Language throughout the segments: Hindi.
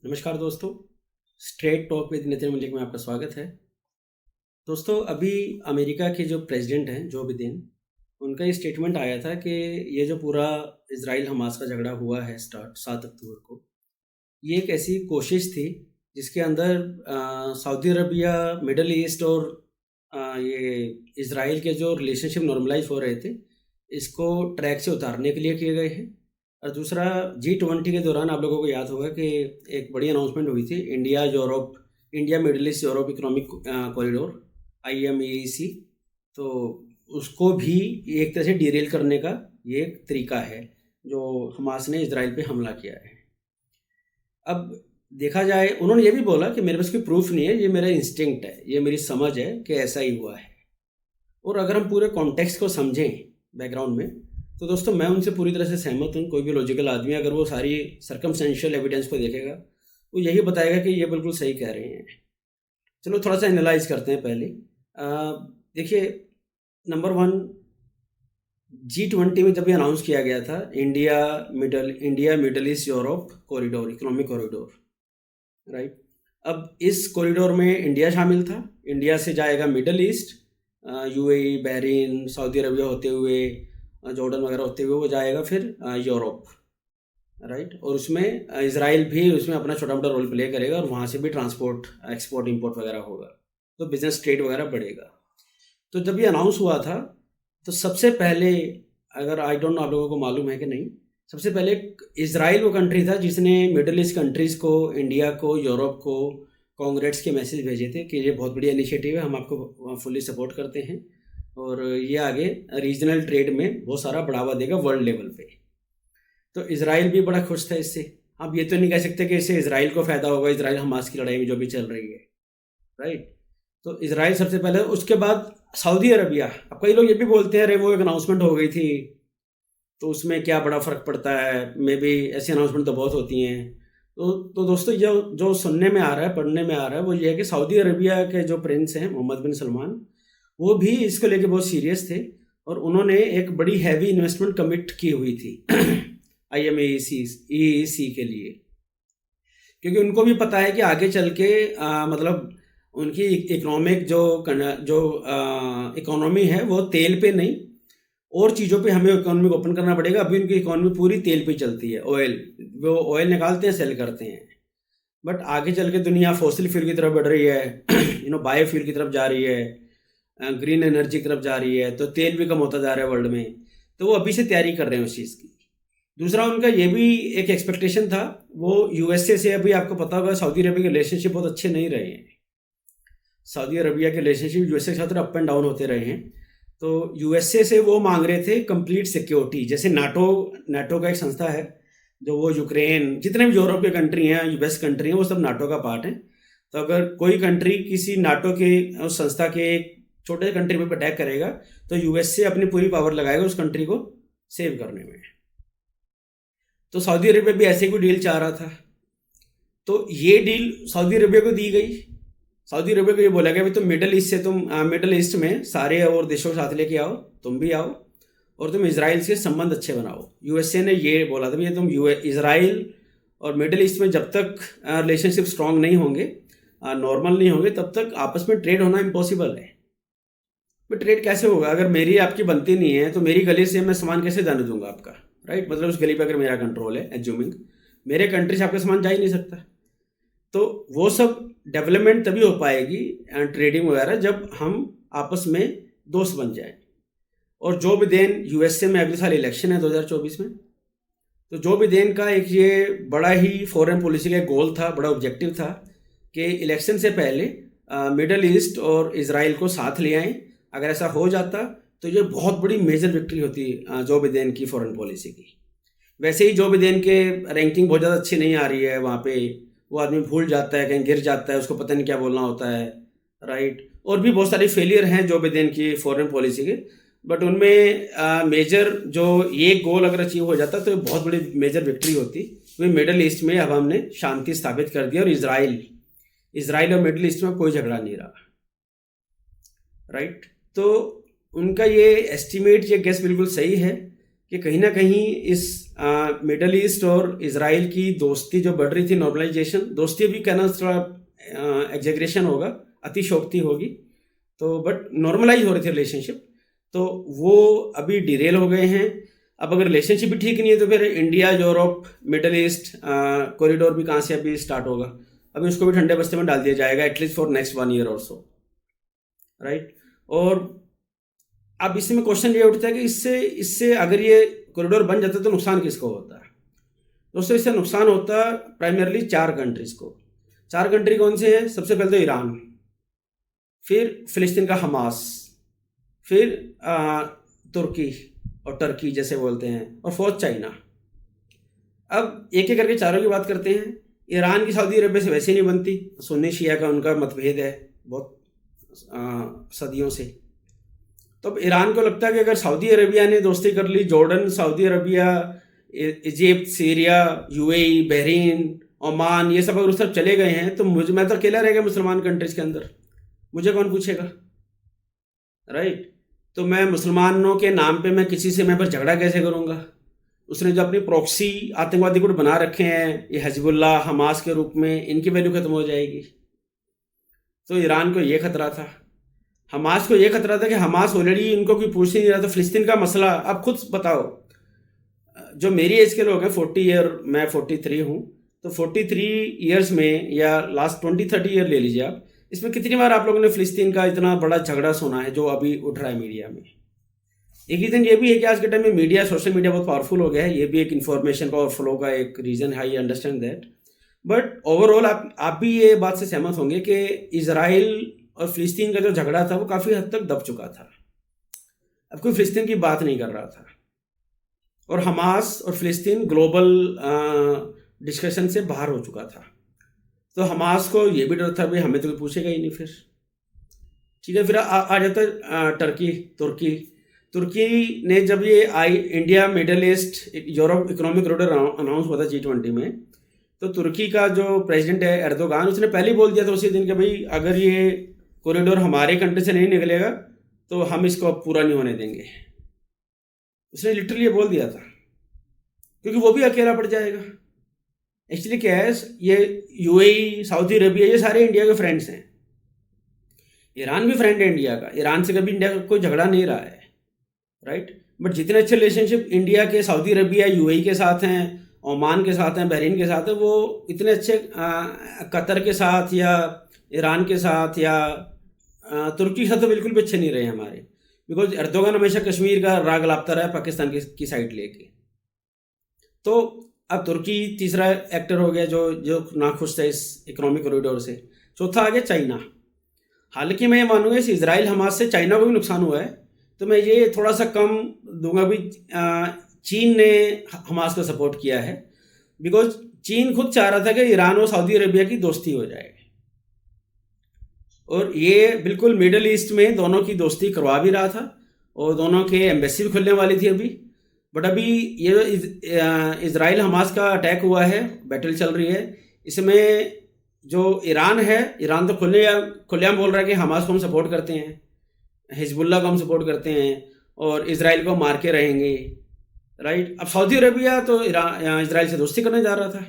नमस्कार दोस्तों। Straight talk with Nitin Malik में आपका स्वागत है। दोस्तों, अभी अमेरिका के जो प्रेसिडेंट हैं जो बिदेन, उनका ये स्टेटमेंट आया था कि ये जो पूरा इजराइल हमास का झगड़ा हुआ है स्टार्ट 7 अक्टूबर को, ये एक ऐसी कोशिश थी जिसके अंदर सऊदी अरबिया, मिडल ईस्ट और ये इजराइल के जो रिलेशनशिप नॉर्मलाइज हो रहे थे, इसको ट्रैक से उतारने के लिए किए गए हैं। और दूसरा, G20 के दौरान आप लोगों को याद होगा कि एक बड़ी अनाउंसमेंट हुई थी, India middle east Europe economic corridor IMEEC। तो उसको भी एक तरह से डीरेल करने का ये एक तरीका है जो हमास ने इजराइल पे हमला किया है। अब देखा जाए, उन्होंने ये भी बोला कि मेरे पास कोई प्रूफ नहीं है, ये मेरा इंस्टिंक्ट है, ये मेरी समझ है कि ऐसा ही हुआ है। और अगर हम पूरे कॉन्टेक्स्ट को समझें बैकग्राउंड में, तो दोस्तों मैं उनसे पूरी तरह से सहमत हूँ। कोई भी लॉजिकल आदमी अगर वो सारी सर्कमस्टेंशियल एविडेंस को देखेगा, वो यही बताएगा कि ये बिल्कुल सही कह रहे हैं। चलो थोड़ा सा एनालाइज करते हैं पहले। देखिए, नंबर 1, G20 में जब ये अनाउंस किया गया था India middle east Europe corridor, economic corridor, right. अब इस कॉरिडोर में इंडिया शामिल था। इंडिया से जाएगा middle east, UAE, Bahrain, Saudi Arabia होते हुए, जॉर्डन वगैरह होते हुए वो जाएगा फिर यूरोप, राइट। और उसमें इजराइल भी उसमें अपना छोटा मोटा रोल प्ले करेगा और वहाँ से भी ट्रांसपोर्ट, एक्सपोर्ट, इंपोर्ट वगैरह होगा, तो बिजनेस ट्रेड वगैरह बढ़ेगा। तो जब ये अनाउंस हुआ था, तो सबसे पहले, अगर आई डोंट नो आप लोगों को मालूम है कि नहीं, सबसे पहले इजराइल वो कंट्री था जिसने मिडल ईस्ट कंट्रीज़ को, इंडिया को, यूरोप को कांग्रेस के मैसेज भेजे थे कि ये बहुत बढ़िया इनिशिएटिव है, हम आपको फुल्ली सपोर्ट करते हैं और ये आगे रीजनल ट्रेड में बहुत सारा बढ़ावा देगा वर्ल्ड लेवल पे। तो इजराइल भी बड़ा खुश था इससे। अब ये तो नहीं कह सकते कि इससे इजराइल को फ़ायदा होगा, इजराइल हमास की लड़ाई में जो भी चल रही है, राइट। तो इजराइल सबसे पहले, उसके बाद सऊदी अरबिया। अब कई लोग ये भी बोलते हैं अरे वो एक अनाउंसमेंट हो गई थी तो उसमें क्या बड़ा फ़र्क पड़ता है, मे बी ऐसी अनाउंसमेंट तो बहुत होती हैं। तो दोस्तों, जो जो सुनने में आ रहा है, पढ़ने में आ रहा है, वो ये है कि सऊदी अरबिया के जो प्रिंस हैं मोहम्मद बिन सलमान, वो भी इसको लेके बहुत सीरियस थे और उन्होंने एक बड़ी हैवी इन्वेस्टमेंट कमिट की हुई थी IMEEC के लिए, क्योंकि उनको भी पता है कि आगे चल के मतलब उनकी इकोनॉमिक जो इकोनॉमी है वो तेल पे नहीं और चीज़ों पे हमें इकोनॉमी को ओपन करना पड़ेगा। अभी उनकी इकोनॉमी पूरी तेल पे चलती है, ऑयल, वो ऑयल निकालते हैं, सेल करते हैं। बट आगे चल के दुनिया फॉसिल फ्यूल की तरफ बढ़ रही है, बायोफ्यूल की तरफ जा रही है, ग्रीन एनर्जी की तरफ जा रही है, तो तेल भी कम होता जा रहा है वर्ल्ड में। तो वो अभी से तैयारी कर रहे हैं उस चीज़ की। दूसरा, उनका ये भी एक एक्सपेक्टेशन था, वो USA से, अभी आपको पता होगा सऊदी अरबिया के रिलेशनशिप बहुत अच्छे नहीं रहे हैं। सऊदी अरबिया के रिलेशनशिप USA के साथ अप एंड डाउन होते रहे हैं। तो USA से वो मांग रहे थे कंप्लीट सिक्योरिटी, जैसे नाटो का एक संस्था है, जो वो यूक्रेन, जितने भी यूरोप के कंट्री हैं, US कंट्री हैं, वो सब नाटो का पार्ट है। तो अगर कोई कंट्री किसी नाटो के उस संस्था के एक छोटे कंट्री पर अटैक करेगा, तो USA अपनी पूरी पावर लगाएगा उस कंट्री को सेव करने में। तो सऊदी अरबिया भी ऐसे कोई डील चाह रहा था, तो ये डील सऊदी अरबिया को दी गई। सऊदी अरबिया को ये बोला गया, भाई तुम मिडल ईस्ट में सारे और देशों के साथ लेके आओ, तुम भी आओ और तुम इजराइल से संबंध अच्छे बनाओ। USA ने ये बोला था, भाई तुम इजराइल और मिडल ईस्ट में जब तक रिलेशनशिप स्ट्रांग नहीं होंगे, नॉर्मल नहीं होंगे, तब तक आपस में ट्रेड होना इम्पॉसिबल है। बट ट्रेड कैसे होगा अगर मेरी आपकी बनती नहीं है? तो मेरी गली से मैं सामान कैसे जाने दूंगा आपका, राइट। मतलब उस गली पे अगर मेरा कंट्रोल है, एज्यूमिंग मेरे कंट्री से आपका सामान जा ही नहीं सकता। तो वो सब डेवलपमेंट तभी हो पाएगी ट्रेडिंग वगैरह जब हम आपस में दोस्त बन जाए। और जो बिदेन USA में अगले साल इलेक्शन है 2024 में, तो जो बिदेन का एक ये बड़ा ही फॉरेन पॉलिसी का गोल था, बड़ा ऑब्जेक्टिव था कि इलेक्शन से पहले मिडल ईस्ट और इजराइल को साथ ले आएँ। अगर ऐसा हो जाता तो ये बहुत बड़ी मेजर विक्ट्री होती जो बिदेन की फॉरेन पॉलिसी की। वैसे ही जो बिदेन के रैंकिंग बहुत ज़्यादा अच्छी नहीं आ रही है, वहाँ पे वो आदमी भूल जाता है, कहीं गिर जाता है, उसको पता नहीं क्या बोलना होता है, राइट। और भी बहुत सारे फेलियर हैं जो बिदेन की फॉरेन पॉलिसी के, बट उनमें मेजर जो ये गोल अगर अचीव हो जाता तो बहुत बड़ी मेजर विक्ट्री होती। वही मिडल ईस्ट में अब हमने शांति स्थापित कर दी और इजराइल और मिडल ईस्ट में कोई झगड़ा नहीं रहा, राइट। तो उनका ये एस्टिमेट, ये गेस बिल्कुल सही है कि कहीं ना कहीं इस मिडल ईस्ट और इसराइल की दोस्ती जो बढ़ रही थी, नॉर्मलाइजेशन, दोस्ती भी कहना थोड़ा एग्जेग्रेशन होगा, अतिशोक्ति होगी, तो बट नॉर्मलाइज हो रही थी रिलेशनशिप, तो वो अभी डिरेल हो गए हैं। अब अगर रिलेशनशिप भी ठीक नहीं है तो फिर India Europe middle east corridor भी कहाँ से अभी स्टार्ट होगा, अभी उसको भी ठंडे बस्ते में डाल दिया जाएगा एटलीस्ट फॉर नेक्स्ट 1 ईयर और सो, राइट। और अब इसमें क्वेश्चन ये उठता है कि इससे इससे अगर ये कॉरिडोर बन जाता तो नुकसान किसको होता है? दोस्तों, इससे नुकसान होता है प्राइमरली 4 कंट्रीज को। 4 कंट्री कौन से हैं? सबसे पहले तो ईरान, फिर फिलिस्तीन का हमास, फिर तुर्की और टर्की जैसे बोलते हैं, और फोर्थ चाइना। अब एक एक करके चारों की बात करते हैं। ईरान की सऊदी अरबिया से वैसे नहीं बनती, सुन्नी शिया का उनका मतभेद है बहुत सदियों से। तो अब ईरान को लगता है कि अगर सऊदी अरबिया ने दोस्ती कर ली, Jordan, Saudi Arabia, Egypt, Syria, UAE, Bahrain, Oman, ये सब अगर उस तरफ चले गए हैं तो मैं तो अकेला रह गया मुसलमान कंट्रीज के अंदर, मुझे कौन पूछेगा, राइट। तो मैं मुसलमानों के नाम पे मैं किसी से मैं पर झगड़ा कैसे करूँगा? उसने जो अपनी प्रॉक्सी आतंकवादी गुट बना रखे हैं, ये हिजबुल्लाह, हमास के रूप में, इनकी वैल्यू खत्म हो जाएगी। तो ईरान को ये खतरा था, हमास को ये खतरा था कि हमास ऑलरेडी इनको कोई पूछ ही नहीं रहा था। फिलिस्तीन का मसला, आप खुद बताओ, जो मेरी एज के लोग हैं 40 ईयर, मैं 43 हूँ, तो 43 ईयर्स में या लास्ट 20-30 ईयर ले लीजिए आप, इसमें कितनी बार आप लोगों ने फिलिस्तीन का इतना बड़ा झगड़ा सुना है जो अभी उठ रहा है मीडिया में? एक रीज़न ये भी है कि आज के टाइम में मीडिया, सोशल मीडिया बहुत पावरफुल हो गया है, ये भी एक इन्फॉर्मेशन का और फ्लो का एक रीज़न है, I understand that. But overall आप भी ये बात से सहमत होंगे कि इजराइल और फिलिस्तीन का जो झगड़ा था वो काफ़ी हद तक दब चुका था, अब कोई फिलिस्तीन की बात नहीं कर रहा था, और हमास और फिलिस्तीन ग्लोबल डिस्कशन से बाहर हो चुका था। तो हमास को ये भी डर था भाई हमें तो कोई पूछेगा ही नहीं फिर, ठीक है। फिर आ जाता है तुर्की ने जब ये India middle east Europe economic corridor announce हुआ था G20 में, तो तुर्की का जो प्रेसिडेंट है एर्दोगान, उसने पहले ही बोल दिया था उसी दिन कि भाई अगर ये कॉरिडोर हमारे कंट्री से नहीं निकलेगा तो हम इसको पूरा नहीं होने देंगे। उसने लिटरली ये बोल दिया था, क्योंकि वो भी अकेला पड़ जाएगा। एक्चुअली क्या है, ये यूएई, सऊदी अरबिया, ये सारे इंडिया के फ्रेंड्स हैं, ईरान भी फ्रेंड है इंडिया का, ईरान से कभी इंडिया का कोई झगड़ा नहीं रहा है, राइट। बट जितने अच्छे रिलेशनशिप इंडिया के सऊदी अरबिया, यूएई के साथ हैं, ओमान के साथ हैं, बहरीन के साथ हैं, वो इतने अच्छे कतर के साथ या ईरान के साथ या तुर्की के साथ तो बिल्कुल भी अच्छे नहीं रहे हमारे, बिकॉज एर्दोगान हमेशा कश्मीर का राग लापता रहा है पाकिस्तान की साइड लेके। तो अब तुर्की तीसरा एक्टर हो गया जो नाखुश था इस इकोनॉमिक कॉरिडोर से। चौथा आ गया चाइना। हालांकि मैं ये मानूंगा इस इजराइल हमास से चाइना को भी नुकसान हुआ है, तो मैं ये थोड़ा सा कम दूंगा भी। चीन ने हमास को सपोर्ट किया है, बिकॉज चीन खुद चाह रहा था कि ईरान और सऊदी अरबिया की दोस्ती हो जाए, और ये बिल्कुल मिडल ईस्ट में दोनों की दोस्ती करवा भी रहा था, और दोनों के एम्बेसी भी खुलने वाली थी अभी। बट अभी ये जो इजराइल हमास का अटैक हुआ है, बैटल चल रही है, इसमें जो ईरान है, ईरान तो खुलेआम बोल रहा है कि हमास को हम सपोर्ट करते हैं, हिजबुल्लाह को हम सपोर्ट करते हैं, और इजराइल को मार के रहेंगे, राइट। अब सऊदी अरबिया तो इजराइल से दोस्ती करने जा रहा था,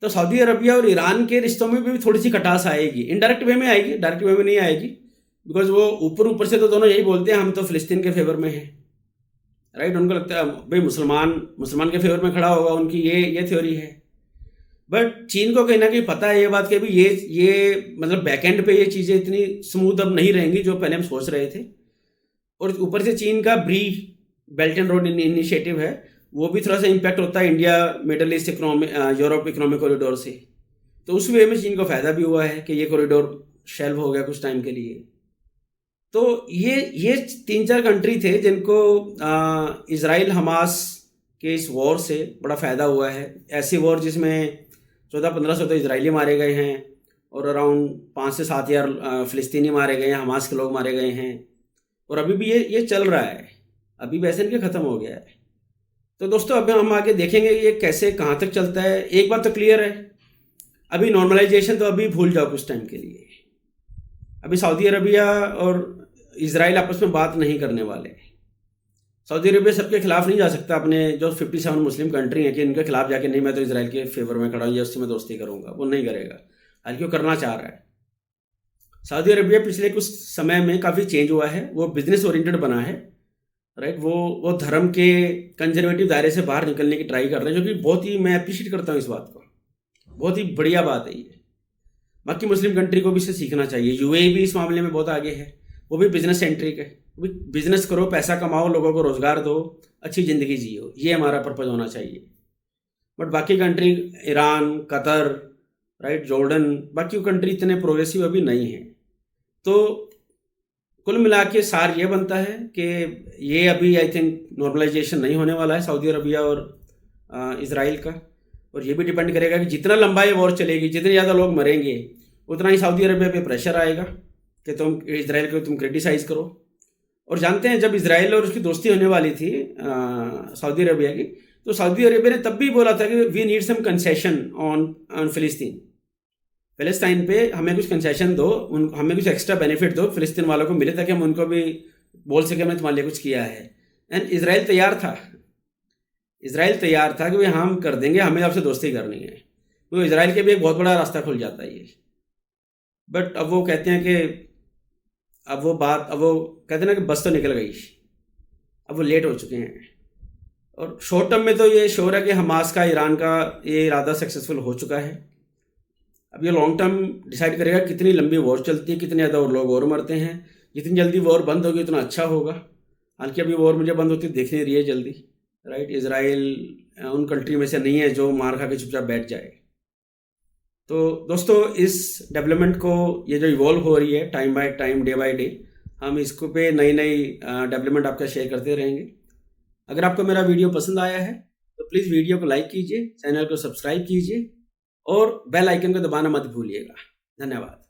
तो सऊदी अरबिया और ईरान के रिश्तों में भी थोड़ी सी खटास आएगी, इनडायरेक्ट वे में आएगी, डायरेक्ट वे में नहीं आएगी, बिकॉज वो ऊपर से तो दोनों यही बोलते हैं हम तो फिलिस्तीन के फेवर में हैं, राइट। उनको लगता है भाई मुसलमान के फेवर में खड़ा होगा, उनकी ये थ्योरी है। बट चीन को कहीं ना कहीं पता है ये बात कि भाई ये मतलब बैकएंड पे ये चीज़ें इतनी स्मूथ अब नहीं रहेंगी जो पहले हम सोच रहे थे, और ऊपर से चीन का ब्री बेल्ट एंड रोड इनिशिएटिव है, वो भी थोड़ा सा इम्पैक्ट होता है India middle east Europe economic corridor से। तो उस वे में चीन को फ़ायदा भी हुआ है कि ये कॉरिडोर शेल्व हो गया कुछ टाइम के लिए। तो ये 3-4 कंट्री थे जिनको इजराइल हमास के इस वॉर से बड़ा फ़ायदा हुआ है। ऐसी वॉर जिसमें 1400-1500 तो इजरायली मारे गए हैं, और अराउंड 5 से 7 हज़ार फ़िलिस्तीनी मारे गए हैं, हमास के लोग मारे गए हैं, और अभी भी ये चल रहा है, अभी वैसे नहीं ख़त्म हो गया है। तो दोस्तों अभी हम आगे देखेंगे ये कैसे कहाँ तक चलता है। एक बात तो क्लियर है, अभी नॉर्मलाइजेशन तो अभी भूल जाओ कुछ टाइम के लिए, अभी सऊदी अरबिया और इजराइल आपस में बात नहीं करने वाले। सऊदी अरेबिया सबके खिलाफ नहीं जा सकता, अपने जो 57 मुस्लिम कंट्री हैं कि इनके खिलाफ जाके नहीं मैं तो इसराइल के फेवर में खड़ा हूँ या उससे मैं दोस्ती करूँगा, वो नहीं करेगा, हालांकि वो करना चाह रहा है। सऊदी अरेबिया पिछले कुछ समय में काफ़ी चेंज हुआ है, वो बिजनेस ओरिएंटेड बना है, राइट। वो धर्म के कंजर्वेटिव दायरे से बाहर निकलने की ट्राई कर रहे हैं, जो कि बहुत ही मैं अप्रिशिएट करता हूँ इस बात को, बहुत ही बढ़िया बात है ये। बाकी मुस्लिम कंट्री को भी इससे सीखना चाहिए। यूएई भी इस मामले में बहुत आगे है, वो भी बिजनेस सेंट्रिक है, वो भी बिजनेस करो, पैसा कमाओ, लोगों को रोजगार दो, अच्छी ज़िंदगी जियो, ये हमारा पर्पज़ होना चाहिए। बट बाकी country, Iran, Qatar, right, Jordan, बाकी कंट्री इतने प्रोग्रेसिव अभी नहीं हैं। तो कुल मिला के सार ये बनता है कि ये अभी आई थिंक नॉर्मलाइजेशन नहीं होने वाला है सऊदी अरबिया और इसराइल का, और ये भी डिपेंड करेगा कि जितना लंबा ये वॉर चलेगी, जितने ज़्यादा लोग मरेंगे, उतना ही सऊदी अरबिया पे प्रेशर आएगा कि तुम इसराइल को तुम क्रिटिसाइज़ करो। और जानते हैं जब इसराइल और उसकी दोस्ती होने वाली थी सऊदी अरबिया की, तो सऊदी अरबिया ने तब भी बोला था कि we need some concession on फ़िलिस्तीन पे हमें कुछ कंसेशन दो, हमें कुछ एक्स्ट्रा बेनिफिट दो फ़िलिस्तीन वालों को मिले, ताकि हम उनको भी बोल सके हमने तुम्हारे लिए कुछ किया है। एंड इसराइल तैयार था कि भाई हम कर देंगे, हमें आपसे दोस्ती करनी है, तो इसराइल के भी एक बहुत बड़ा रास्ता खुल जाता है ये। बट अब वो कहते हैं कि अब वो कहते हैं ना कि बस तो निकल गई, अब वो लेट हो चुके हैं। और शॉर्ट टर्म में तो ये श्योर है कि हमास का, ईरान का ये इरादा सक्सेसफुल हो चुका है। अब ये लॉन्ग टर्म डिसाइड करेगा कितनी लंबी वॉर चलती है, कितने ज़्यादा और लोग और मरते हैं। जितनी जल्दी वॉर बंद होगी उतना अच्छा होगा, हालांकि अभी वॉर मुझे बंद होती दिख नहीं रही है जल्दी, राइट। इसराइल उन कंट्री में से नहीं है जो मार खा के चुपचाप बैठ जाए। तो दोस्तों, इस डेवलपमेंट को, ये जो इवॉल्व हो रही है time by time, day by day, हम इसको पे नई डेवलपमेंट आपका शेयर करते रहेंगे। अगर आपको मेरा वीडियो पसंद आया है तो प्लीज़ वीडियो को लाइक कीजिए, चैनल को सब्सक्राइब कीजिए और बेल आइकन को दबाना मत भूलिएगा। धन्यवाद।